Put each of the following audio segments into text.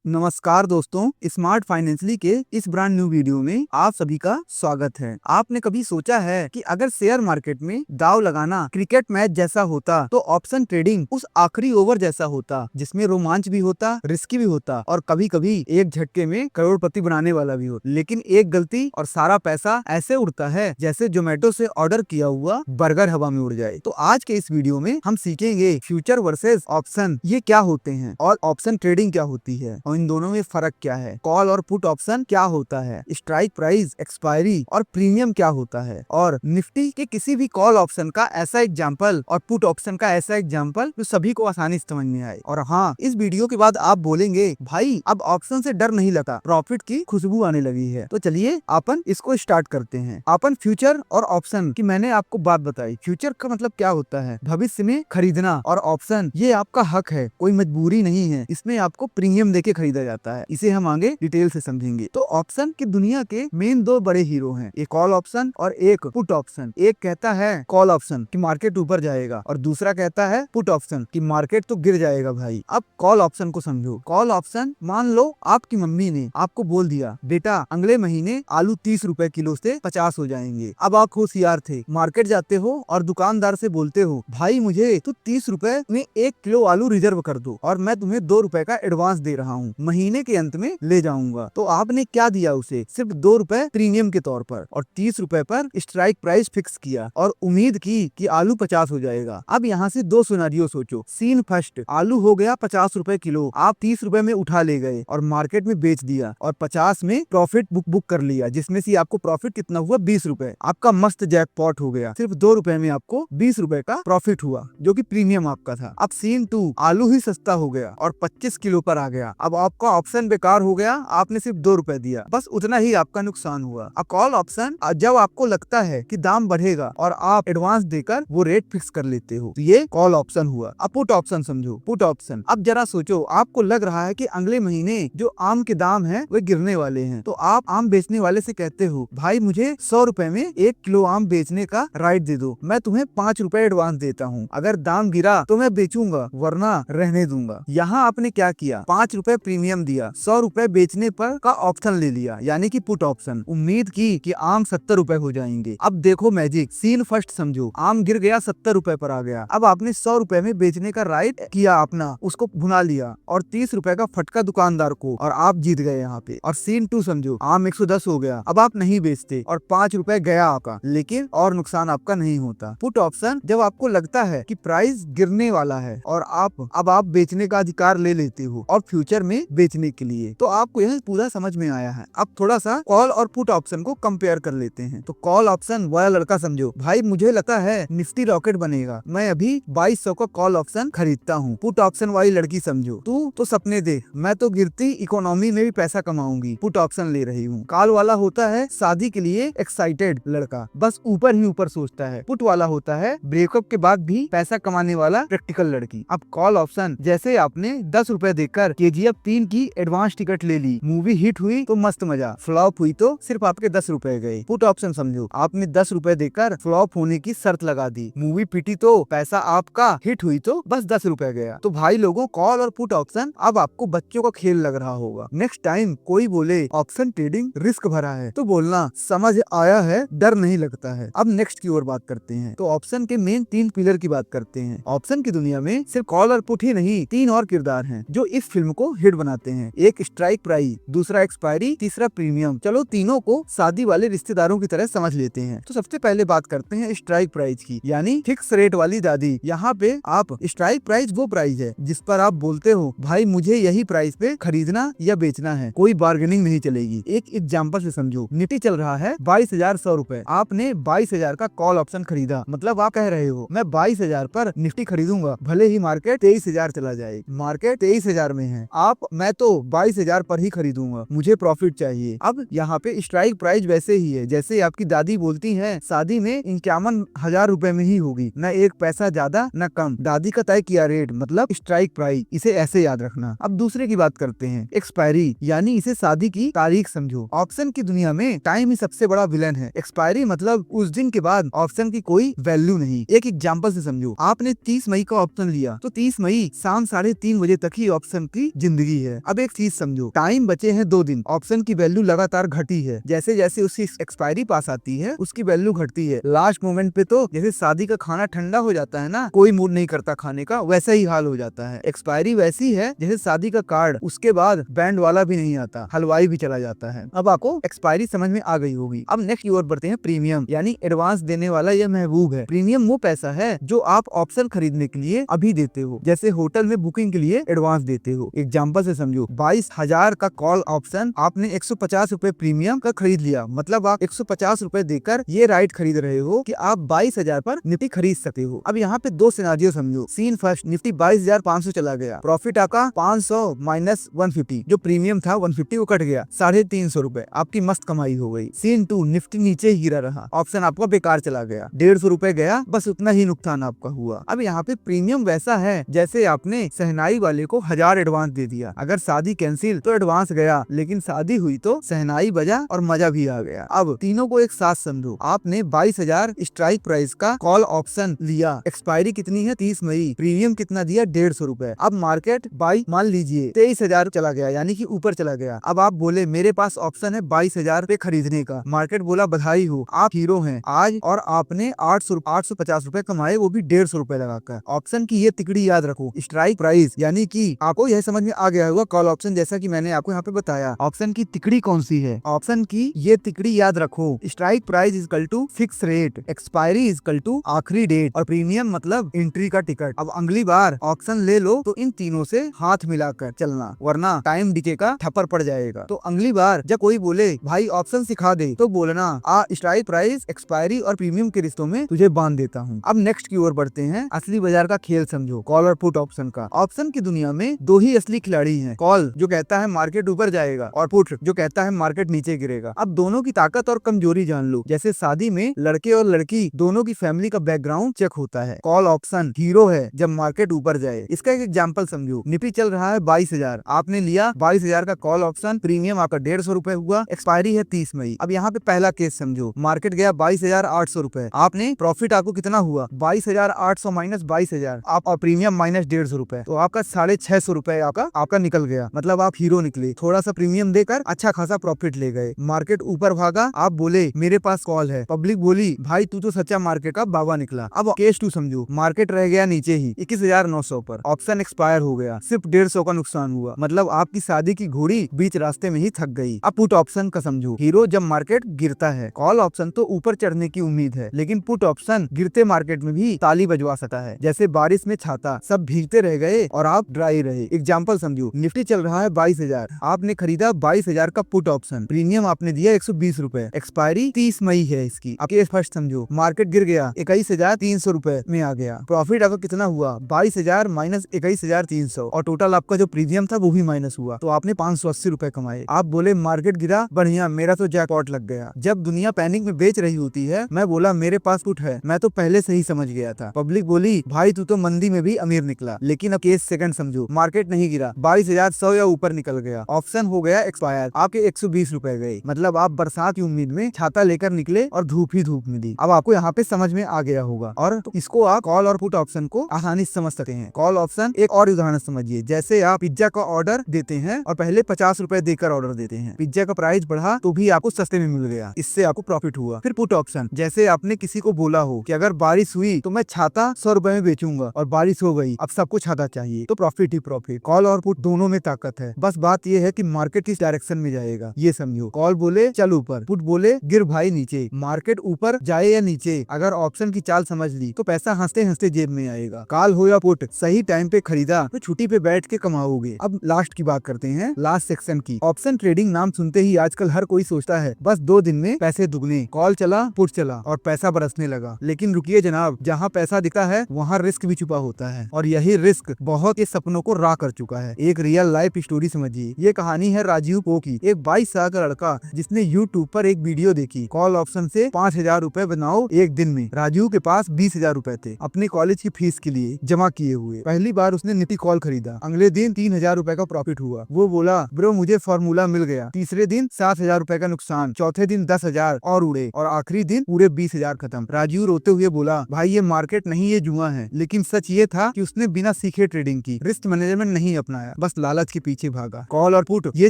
नमस्कार दोस्तों, smart financially के इस ब्रांड न्यू वीडियो में आप सभी का स्वागत है। आपने कभी सोचा है कि अगर शेयर मार्केट में दाव लगाना क्रिकेट मैच जैसा होता तो ऑप्शन ट्रेडिंग उस आखिरी ओवर जैसा होता, जिसमें रोमांच भी होता, रिस्की भी होता और कभी कभी एक झटके में करोड़पति बनाने वाला भी होता। लेकिन एक गलती और सारा पैसा ऐसे उड़ता है जैसे जोमेटो से ऑर्डर किया हुआ बर्गर हवा में उड़ जाए। तो आज के इस वीडियो में हम सीखेंगे फ्यूचर वर्सेस ऑप्शन ये क्या होते हैं और ऑप्शन ट्रेडिंग क्या होती है और इन दोनों में फर्क क्या है, कॉल और पुट ऑप्शन क्या होता है, स्ट्राइक प्राइस, एक्सपायरी और प्रीमियम क्या होता है, और निफ्टी के किसी भी कॉल ऑप्शन का ऐसा एग्जांपल और पुट ऑप्शन का ऐसा एग्जांपल जो सभी को आसानी से समझ में आए। और हाँ, इस वीडियो के बाद आप बोलेंगे भाई अब ऑप्शन से डर नहीं लगता, प्रॉफिट की खुशबू आने लगी है। तो चलिए अपन इसको स्टार्ट करते हैं। अपन फ्यूचर और ऑप्शन की मैंने आपको बात बताई। फ्यूचर का मतलब क्या होता है, भविष्य में खरीदना, और ऑप्शन ये आपका हक है, कोई मजबूरी नहीं है, इसमें आपको प्रीमियम देके खरीदा जाता है। इसे हम आगे डिटेल से समझेंगे। तो ऑप्शन की दुनिया के मेन दो बड़े हीरो हैं, एक कॉल ऑप्शन और एक पुट ऑप्शन। एक कहता है कॉल ऑप्शन कि मार्केट ऊपर जाएगा और दूसरा कहता है पुट ऑप्शन कि मार्केट तो गिर जाएगा। भाई अब कॉल ऑप्शन को समझो। कॉल ऑप्शन, मान लो आपकी मम्मी ने आपको बोल दिया बेटा अगले महीने आलू 30 रुपए किलो से 50 हो जाएंगे। अब आप होशियार थे, मार्केट जाते हो और दुकानदार से बोलते हो भाई मुझे तो 30 रुपए में 1 किलो आलू रिजर्व कर दो और मैं तुम्हें 2 रुपए का एडवांस दे रहा हूँ, महीने के अंत में ले जाऊंगा। तो आपने क्या दिया उसे, सिर्फ 2 रुपए प्रीमियम के तौर पर और 30 रुपए पर स्ट्राइक प्राइस फिक्स किया और उम्मीद की कि आलू 50 हो जाएगा। अब यहाँ से दो सिनेरियो सोचो। सीन फर्स्ट, आलू हो गया 50 रुपए किलो, आप 30 रुपए में उठा ले गए और मार्केट में बेच दिया और 50 में प्रॉफिट बुक कर लिया, जिसमें से आपको प्रॉफिट कितना हुआ, 20 रुपए। आपका मस्त जैकपॉट हो गया, सिर्फ 2 रुपए में आपको 20 रुपए का प्रॉफिट हुआ जो कि प्रीमियम आपका था। अब सीन 2, आलू ही सस्ता हो गया और 25 किलो पर आ गया। अब आपका ऑप्शन बेकार हो गया, आपने सिर्फ 2 रुपए दिया, बस उतना ही आपका नुकसान हुआ। अब कॉल ऑप्शन, जब आपको लगता है कि दाम बढ़ेगा और आप एडवांस देकर वो रेट फिक्स कर लेते हो, तो ये कॉल ऑप्शन हुआ। अब पुट ऑप्शन समझो। पुट ऑप्शन, अब जरा सोचो, आपको लग रहा है कि अगले महीने जो आम के दाम है वे गिरने वाले हैं, तो आप आम बेचने वाले से कहते हो भाई मुझे 100 रुपए में 1 किलो आम बेचने का राइट दे दो, मैं तुम्हें 5 रुपए एडवांस देता हूँ, अगर दाम गिरा तो मैं बेचूंगा वरना रहने दूंगा। यहाँ आपने क्या किया, 5 रुपए प्रीमियम दिया, 100 रुपए बेचने पर का ऑप्शन ले लिया, यानी कि पुट ऑप्शन। उम्मीद की कि आम 70 रुपए हो जाएंगे। अब देखो मैजिक, सीन फर्स्ट समझो, आम गिर गया, 70 रुपए पर आ गया। अब आपने 100 रुपए में बेचने का राइट किया अपना, उसको भुना लिया और 30 रुपए का फटका दुकानदार को, और आप जीत गए यहाँ पे। और सीन 2 समझो, आम 110 हो गया, अब आप नहीं बेचते और 5 रुपए गया आपका, लेकिन और नुकसान आपका नहीं होता। पुट ऑप्शन, जब आपको लगता है कि प्राइस गिरने वाला है और आप बेचने का अधिकार ले लेते हो और फ्यूचर में बेचने के लिए। तो आपको यह पूरा समझ में आया है। अब थोड़ा सा कॉल और पुट ऑप्शन को कंपेयर कर लेते हैं। तो कॉल ऑप्शन वाला लड़का समझो, भाई मुझे लगता है निफ्टी रॉकेट बनेगा, मैं अभी 2200 का कॉल ऑप्शन खरीदता हूँ। पुट ऑप्शन वाली लड़की समझो, तू तो सपने देख, मैं तो गिरती इकोनॉमी में भी पैसा कमाऊंगी, पुट ऑप्शन ले रही हूँ। कॉल वाला होता है शादी के लिए एक्साइटेड लड़का, बस ऊपर ही ऊपर सोचता है। पुट वाला होता है ब्रेकअप के बाद भी पैसा कमाने वाला प्रैक्टिकल लड़की। अब कॉल ऑप्शन, जैसे आपने 10 रुपए देकर KGF 3 की एडवांस टिकट ले ली, मूवी हिट हुई तो मस्त मजा, फ्लॉप हुई तो सिर्फ आपके 10 रुपए गए। पुट ऑप्शन समझो, आपने 10 रुपए देकर फ्लॉप होने की शर्त लगा दी, मूवी पिटी तो पैसा आपका, हिट हुई तो बस 10 रुपए गया। तो भाई लोगों, कॉल और पुट ऑप्शन अब आपको बच्चों का खेल लग रहा होगा। नेक्स्ट टाइम कोई बोले ऑप्शन ट्रेडिंग रिस्क भरा है तो बोलना समझ आया है, डर नहीं लगता है। अब नेक्स्ट की ओर बात करते हैं। तो ऑप्शन के मेन 3 पिलर की बात करते हैं। ऑप्शन की दुनिया में सिर्फ कॉल और पुट ही नहीं, 3 और किरदार हैं जो इस फिल्म को हिट बनाते हैं। एक स्ट्राइक प्राइस, दूसरा एक्सपायरी, तीसरा प्रीमियम। चलो तीनों को शादी वाले रिश्तेदारों की तरह समझ लेते हैं। तो सबसे पहले बात करते हैं स्ट्राइक प्राइस की, यानी फिक्स रेट वाली दादी। यहाँ पे आप स्ट्राइक प्राइस वो प्राइस है जिस पर आप बोलते हो भाई मुझे यही प्राइस पे खरीदना या बेचना है, कोई बार्गेनिंग नहीं चलेगी। एक एग्जांपल से समझो, निफ्टी चल रहा है 22,100 रुपए, आपने 22,000 का कॉल ऑप्शन खरीदा, मतलब आप कह रहे हो मैं 22,000 पर निफ्टी खरीदूंगा, भले ही मार्केट 23,000 चला जाए। मार्केट 23,000 में है, मैं तो 22,000 पर ही खरीदूंगा, मुझे प्रॉफिट चाहिए। अब यहाँ पे स्ट्राइक प्राइस वैसे ही है जैसे आपकी दादी बोलती है शादी में 51,000 रुपए में ही होगी, न एक पैसा ज्यादा न कम, दादी का तय किया रेट मतलब स्ट्राइक प्राइस, इसे ऐसे याद रखना। अब दूसरे की बात करते हैं, एक्सपायरी, यानी इसे शादी की तारीख समझो। ऑप्शन की दुनिया में टाइम ही सबसे बड़ा विलन है। एक्सपायरी मतलब उस दिन के बाद ऑप्शन की कोई वैल्यू नहीं। एक एग्जांपल से समझो, आपने 30 मई का ऑप्शन लिया तो 30 मई शाम 3:30 बजे तक ही ऑप्शन की जिंदगी इजी है। अब एक चीज समझो, टाइम बचे हैं 2 दिन, ऑप्शन की वैल्यू लगातार घटी है। जैसे जैसे उसकी एक्सपायरी पास आती है उसकी वैल्यू घटती है। लास्ट मोमेंट पे तो जैसे शादी का खाना ठंडा हो जाता है ना, कोई मूड नहीं करता खाने का, वैसा ही हाल हो जाता है। एक्सपायरी वैसी है जैसे शादी का कार्ड, उसके बाद बैंड वाला भी नहीं आता, हलवाई भी चला जाता है। अब आपको एक्सपायरी समझ में आ गई होगी। अब नेक्स्ट की ओर बढ़ते हैं, प्रीमियम यानी एडवांस देने वाला यह महबूब है। प्रीमियम वो पैसा है जो आप ऑप्शन खरीदने के लिए अभी देते हो, जैसे होटल में बुकिंग के लिए एडवांस देते हो। एग्जाम्पल से समझो, 22,000 का कॉल ऑप्शन आपने 150 रुपए प्रीमियम का खरीद लिया, मतलब आप 150 रुपए देकर ये राइट खरीद रहे हो कि आप 22,000 पर निफ्टी खरीद सकते हो। अब यहाँ पे 2 सिनेरियो समझो। सीन फर्स्ट, निफ्टी 22,500 चला गया, प्रॉफिट आपका 500 माइनस 150, जो प्रीमियम था 150 वो कट गया, 350 रुपए, आपकी मस्त कमाई हो गई। सीन 2, निफ्टी नीचे ही गिरा रहा, ऑप्शन आपका बेकार चला गया, 150 रुपए गया, बस उतना ही नुकसान आपका हुआ। अब यहाँ पे प्रीमियम वैसा है जैसे आपने शहनाई वाले को 1000 एडवांस दे दिया, अगर शादी कैंसिल तो एडवांस गया, लेकिन शादी हुई तो शहनाई बजा और मजा भी आ गया। अब तीनों को एक साथ समझो, आपने 22,000 स्ट्राइक प्राइस का कॉल ऑप्शन लिया, एक्सपायरी कितनी है 30 मई, प्रीमियम कितना दिया 150 रुपए। अब मार्केट बाई मान लीजिए 23,000 चला गया, यानी कि ऊपर चला गया। अब आप बोले मेरे पास ऑप्शन है 22,000 पे खरीदने का, मार्केट बोला बधाई हो आप हीरो हैं आज, और आपने 850 रुपए कमाए, वो भी 150 रुपए लगाकर। ऑप्शन की ये तिकड़ी याद रखो, स्ट्राइक प्राइस, यानी कि आपको यह समझ में आ गया होगा कॉल ऑप्शन, जैसा कि मैंने आपको यहाँ पे बताया। ऑप्शन की तिकड़ी कौन सी है, ऑप्शन की ये तिकड़ी याद रखो, strike price equal to fix rate, expiry equal to आखिरी डेट, और प्रीमियम मतलब एंट्री का टिकट। अब अगली बार ऑप्शन ले लो तो इन तीनों से हाथ मिलाकर चलना, वरना टाइम डीके का थप्पड़ पड़ जाएगा। तो अगली बार जब कोई बोले भाई ऑप्शन सिखा दे, तो बोलना स्ट्राइक प्राइस, एक्सपायरी और प्रीमियम के रिश्तों में तुझे बांध देता हूँ। अब नेक्स्ट की ओर बढ़ते हैं, असली बाजार का खेल समझो, कॉल और पुट ऑप्शन का। ऑप्शन की दुनिया में 2 ही असली खिलाड़ी हैं, कॉल जो कहता है मार्केट ऊपर जाएगा, और पुट जो कहता है मार्केट नीचे गिरेगा। अब दोनों की ताकत और कमजोरी जान लो। जैसे शादी में लड़के और लड़की दोनों की फैमिली का बैकग्राउंड चेक होता है, कॉल ऑप्शन हीरो है जब मार्केट ऊपर जाए। इसका एक एग्जांपल समझो, निफ्टी चल रहा है 22,000, आपने लिया 22,000 का कॉल ऑप्शन, प्रीमियम आपका 150 रुपए हुआ, एक्सपायरी है 30 मई। अब यहाँ पे पहला केस समझो, मार्केट गया 22,800 रुपए, आपने प्रॉफिट आपको कितना हुआ 22,800 माइनस 22,000, आप और प्रीमियम माइनस 150 रुपए, तो आपका 650 रुपए आपका निकल गया, मतलब आप हीरो निकले। थोड़ा सा प्रीमियम देकर अच्छा खासा प्रॉफिट ले गए, मार्केट ऊपर भागा, आप बोले मेरे पास कॉल है, पब्लिक बोली भाई तू तो सच्चा मार्केट का बाबा निकला। अब केस 2 समझो, मार्केट रह गया नीचे ही 21,900 पर, ऑप्शन एक्सपायर हो गया, सिर्फ 150 का नुकसान हुआ, मतलब आपकी शादी की घोड़ी बीच रास्ते में ही थक गई। अब पुट ऑप्शन का समझो, हीरो जब मार्केट गिरता है, कॉल ऑप्शन तो ऊपर चढ़ने की उम्मीद है, लेकिन पुट ऑप्शन गिरते मार्केट में भी ताली बजवा सकता है, जैसे बारिश में छाता, सब भीगते रह गए और आप ड्राई रहे। एग्जाम्पल समझो, निफ्टी चल रहा है 22,000, आपने खरीदा 22,000 का पुट ऑप्शन, प्रीमियम आपने दिया 120 रुपए, एक्सपायरी 30 मई है इसकी। अब केस फर्स्ट समझो, मार्केट गिर गया 21,300 रुपए में आ गया, प्रॉफिट आपका कितना हुआ 22,000 माइनस 21,300, और टोटल आपका जो प्रीमियम था वो भी माइनस हुआ, तो आपने 580 रुपए कमाए। आप बोले मार्केट गिरा बढ़िया, मेरा तो जैकपॉट लग गया। जब दुनिया पैनिक में बेच रही होती है, मैं बोला मेरे पास पुट है, मैं तो पहले से ही समझ गया था। पब्लिक बोली भाई तू तो मंदी में भी अमीर निकला। लेकिन अब केस सेकंड समझो, मार्केट नहीं गिरा, 22,100 या ऊपर निकल गया, ऑप्शन हो गया एक्सपायर, आपके 120 रुपए गए, मतलब आप बरसात की उम्मीद में छाता लेकर निकले और धूप ही धूप मिली। अब आपको यहाँ पे समझ में आ गया होगा, और तो इसको आप कॉल और पुट ऑप्शन को आसानी से समझ सकते हैं। कॉल ऑप्शन एक और उदाहरण समझिए, जैसे आप पिज्जा का ऑर्डर देते हैं और पहले 50 रुपए देकर ऑर्डर देते हैं, पिज्जा का प्राइस बढ़ा तो भी आपको सस्ते में मिल गया, इससे आपको प्रॉफिट हुआ। फिर पुट ऑप्शन, जैसे आपने किसी को बोला हो कि अगर बारिश हुई तो मैं छाता 100 रुपए में बेचूंगा, और बारिश हो गई, अब सबको छाता चाहिए, तो प्रॉफिट ही प्रॉफिट। कॉल और पुट दोनों में ताकत है, बस बात यह है कि मार्केट किस डायरेक्शन में जाएगा ये समझो। कॉल बोले चल ऊपर, पुट बोले गिर भाई नीचे, मार्केट ऊपर जाए या नीचे, अगर ऑप्शन की चाल समझ ली तो पैसा हंसते हंसते जेब में आएगा। कॉल हो या पुट, सही टाइम पे खरीदा तो छुट्टी पे बैठ के कमाओगे। अब लास्ट की बात करते हैं, लास्ट सेक्शन की। ऑप्शन ट्रेडिंग नाम सुनते ही आजकल हर कोई सोचता है बस 2 दिन में पैसे दुगने, कॉल चला पुट चला और पैसा बरसने लगा। लेकिन रुकिए जनाब, जहाँ पैसा दिखता है वहाँ रिस्क भी छुपा होता है, और यही रिस्क बहुत के सपनों को राह कर चुका है। एक रियल लाइफ स्टोरी समझिए, ये कहानी है राजीव पो की, एक 22 साल का लड़का जिसने यूट्यूब पर एक वीडियो देखी, कॉल ऑप्शन से 5,000 रुपए बनाओ एक दिन में। राजीव के पास 20,000 रुपए थे अपने कॉलेज की फीस के लिए जमा किए हुए। पहली बार उसने निफ्टी कॉल खरीदा, अगले दिन 3,000 रुपए का प्रॉफिट हुआ। वो बोला ब्रो मुझे फॉर्मूला मिल गया। तीसरे दिन 7,000 रुपए का नुकसान, चौथे दिन 10,000 और उड़े, और आखिरी दिन पूरे 20,000 खत्म। राजीव रोते हुए बोला भाई ये मार्केट नहीं ये जुआ है। लेकिन सच ये था कि उसने बिना सीखे ट्रेडिंग की, रिस्क मैनेजमेंट नहीं अपनाया, बस लालच के पीछे भागा। कॉल और पुट ये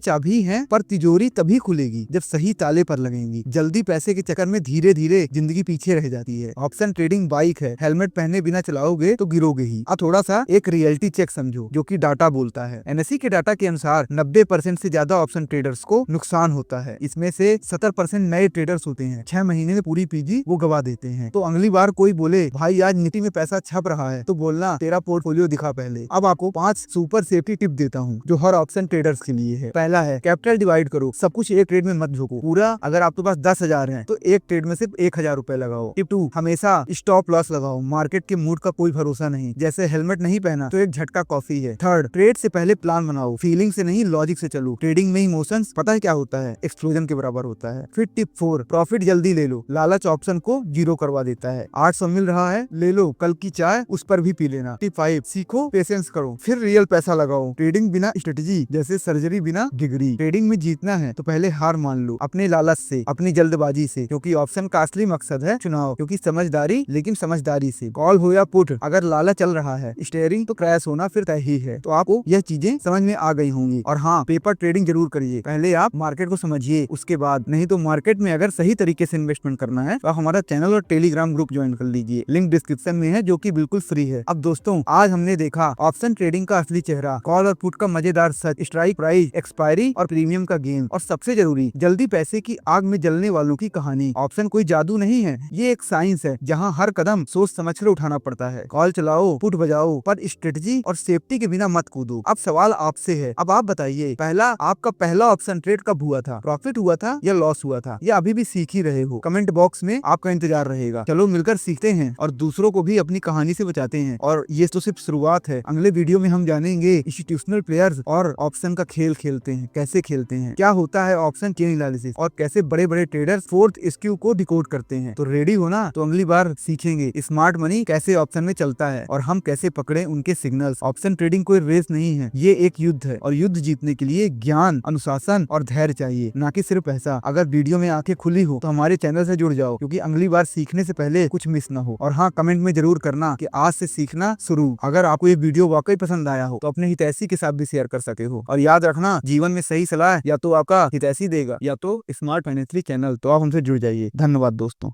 चाबी है, पर तिजोरी तभी खुलेगी जब सही ताले पर लगेंगी। जल्दी पैसे के चक्कर में धीरे धीरे जिंदगी पीछे रह जाती है। ऑप्शन ट्रेडिंग बाइक है, हेलमेट पहने बिना चलाओगे तो गिरोगे ही। अब थोड़ा सा एक रियलिटी चेक समझो जो कि डाटा बोलता है। एनएसई के डाटा के अनुसार 90% से ज्यादा ऑप्शन ट्रेडर्स को नुकसान होता है। इसमें से 70% नए ट्रेडर्स होते हैं। 6 महीने में पूरी पीजी वो गवा देते हैं। तो अगली बार कोई बोले भाई आज निफ्टी में पैसा छप रहा है, तो बोलना तेरा पोर्टफोलियो दिखा पहले। अब आपको 5 सुपर सेफ्टी टिप देता हूँ जो हर ऑप्शन ट्रेडर्स के लिए है। पहला है कैपिटल डिवाइड करो, सब कुछ एक ट्रेड में मत झोंको। पूरा अगर आपके पास 10,000 है तो एक ट्रेड में सिर्फ 1,000 रुपए लगाओ। टिप 2, हमेशा स्टॉप लॉस लगाओ। मार्केट के मूड का कोई भरोसा नहीं, जैसे हेलमेट नहीं पहना तो एक झटका कॉफी है। थर्ड, ट्रेड से पहले प्लान बनाओ, फीलिंग से नहीं लॉजिक से चलो। ट्रेडिंग में इमोशंस पता है क्या होता है, एक्सप्लोजन के बराबर होता है। फिर टिप 4, प्रॉफिट जल्दी ले लो, लालच ऑप्शन को जीरो करवा देता है। 800 मिल रहा है ले लो, कल की चाय उस पर भी पी लेना। टिप 5, सीखो पेशेंस करो, फिर रियल पैसा लगाओ। ट्रेडिंग बिना स्ट्रेटेजी जैसे सर्जरी बिना डिग्री। ट्रेडिंग में जीतना है तो पहले हार मान लो, अपने लालच से, अपनी जल्दबाजी से, क्योंकि ऑप्शन का असली मकसद है चुनाव। क्योंकि समझदारी, लेकिन समझदारी से। कॉल हो या पुट, अगर लालच चल रहा है, स्टीयरिंग तो क्रैश होना फिर तय ही है। तो आपको यह चीजें समझ में आ गई होंगी। और हाँ, पेपर ट्रेडिंग जरूर करिए, पहले आप मार्केट को समझिए उसके बाद। नहीं तो मार्केट में अगर सही तरीके से इन्वेस्टमेंट करना है तो आप हमारा चैनल और टेलीग्राम ग्रुप ज्वाइन कर लीजिए, लिंक डिस्क्रिप्शन में है, जो कि बिल्कुल फ्री है। अब दोस्तों, आज हमने देखा ऑप्शन ट्रेडिंग का असली चेहरा, कॉल और पुट का मजेदार सच, स्ट्राइक प्राइस, एक्सपायरी और प्रीमियम का गेम, और सबसे जरूरी जल्दी पैसे की आग में जलने वालों की कहानी। ऑप्शन कोई जादू नहीं है, ये एक साइंस है जहाँ हर कदम सोच समझ कर उठाना पड़ता है। कॉल चलाओ, पुट बजाओ, पर स्ट्रेटजी और सेफ्टी के बिना मत कूदो। अब सवाल आपसे है, अब आप बताइए, आपका पहला ऑप्शन ट्रेड कब हुआ था? प्रॉफिट हुआ था या लॉस हुआ था, या अभी भी सीख ही रहे हो? कमेंट बॉक्स में आपका इंतजार रहेगा। चलो मिलकर सीखते हैं और दूसरों को भी अपनी कहानी से बचाते हैं। और ये तो सिर्फ शुरुआत है, अगले वीडियो में हम जानेंगे इंस्टीट्यूशनल प्लेयर्स और ऑप्शन का खेल खेलते हैं, कैसे खेलते हैं, क्या होता है ऑप्शन चेन एनालिसिस, और कैसे बड़े बड़े ट्रेडर्स फोर्थ स्क्यू को डिकोड करते हैं। तो रेडी हो ना? तो अगली बार सीखेंगे स्मार्ट मनी कैसे ऑप्शन में चलता है और हम कैसे पकड़े उनके सिग्नल्स। ऑप्शन ट्रेडिंग कोई रेस नहीं है, ये एक युद्ध है, और युद्ध जीतने के लिए ज्ञान, अनुशासन और धैर्य चाहिए, ना कि सिर्फ पैसा। अगर वीडियो में आंखें खुली हो तो हमारे चैनल से जुड़ जाओ, क्योंकि अगली बार सीखने से पहले कुछ मिस ना हो। और हाँ, कमेंट में जरूर करना कि आज से सीखना शुरू। अगर आपको ये वीडियो वाकई पसंद आया हो तो अपने हितैषी के साथ भी शेयर कर सके हो। और याद रखना, जीवन में सही सलाह या तो आपका हितैषी देगा या तो स्मार्ट फाइनेंशियली चैनल। तो आप हमसे जुड़ जाइए। धन्यवाद दोस्तों।